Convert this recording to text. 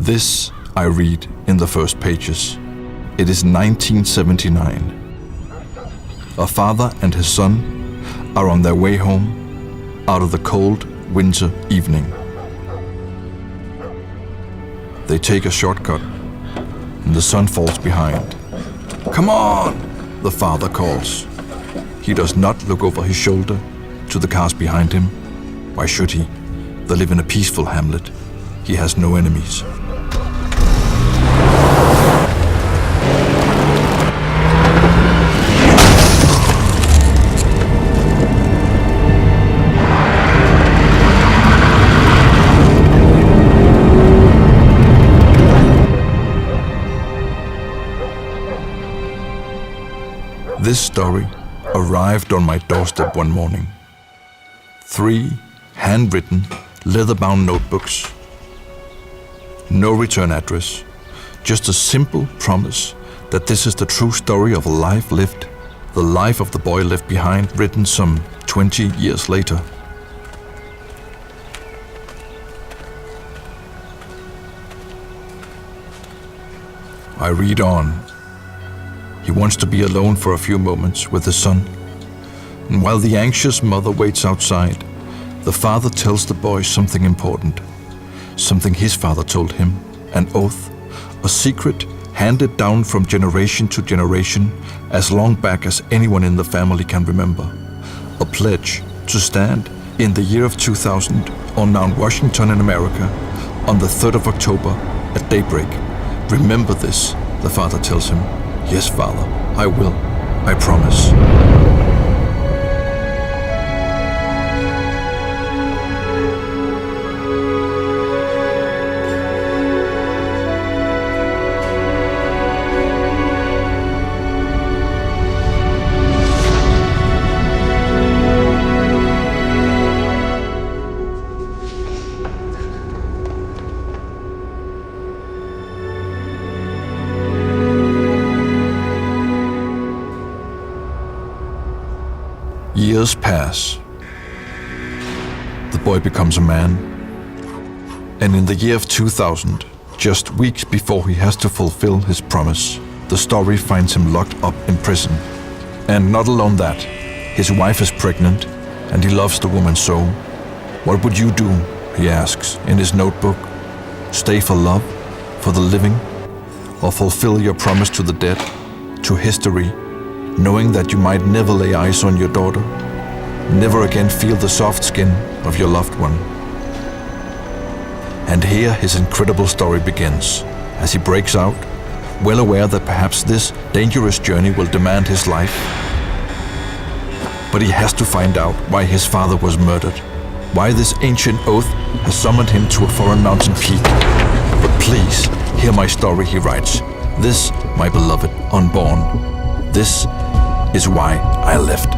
This I read in the first pages. It is 1979. A father and his son are on their way home out of the cold winter evening. They take a shortcut, and the son falls behind. "Come on!" the father calls. He does not look over his shoulder to the cars behind him. Why should he? They live in a peaceful hamlet. He has no enemies. This story arrived on my doorstep one morning. 3 handwritten, leather-bound notebooks. No return address, just a simple promise that this is the true story of a life lived, the life of the boy left behind, written some 20 years later. I read on. He wants to be alone for a few moments with his son. And while the anxious mother waits outside, the father tells the boy something important. Something his father told him, an oath, a secret handed down from generation to generation as long back as anyone in the family can remember. A pledge to stand in the year of 2000 on Mount Washington in America on the 3rd of October at daybreak. Remember this, the father tells him. Yes, father, I will. I promise. Years pass. The boy becomes a man. And in the year of 2000, just weeks before he has to fulfill his promise, the story finds him locked up in prison. And not alone that, his wife is pregnant and he loves the woman so. What would you do, he asks in his notebook? Stay for love, for the living, or fulfill your promise to the dead, to history, knowing that you might never lay eyes on your daughter, never again feel the soft skin of your loved one. And here his incredible story begins, as he breaks out, well aware that perhaps this dangerous journey will demand his life. But he has to find out why his father was murdered, why this ancient oath has summoned him to a foreign mountain peak. But please, hear my story, he writes. This, my beloved unborn. This is why I left.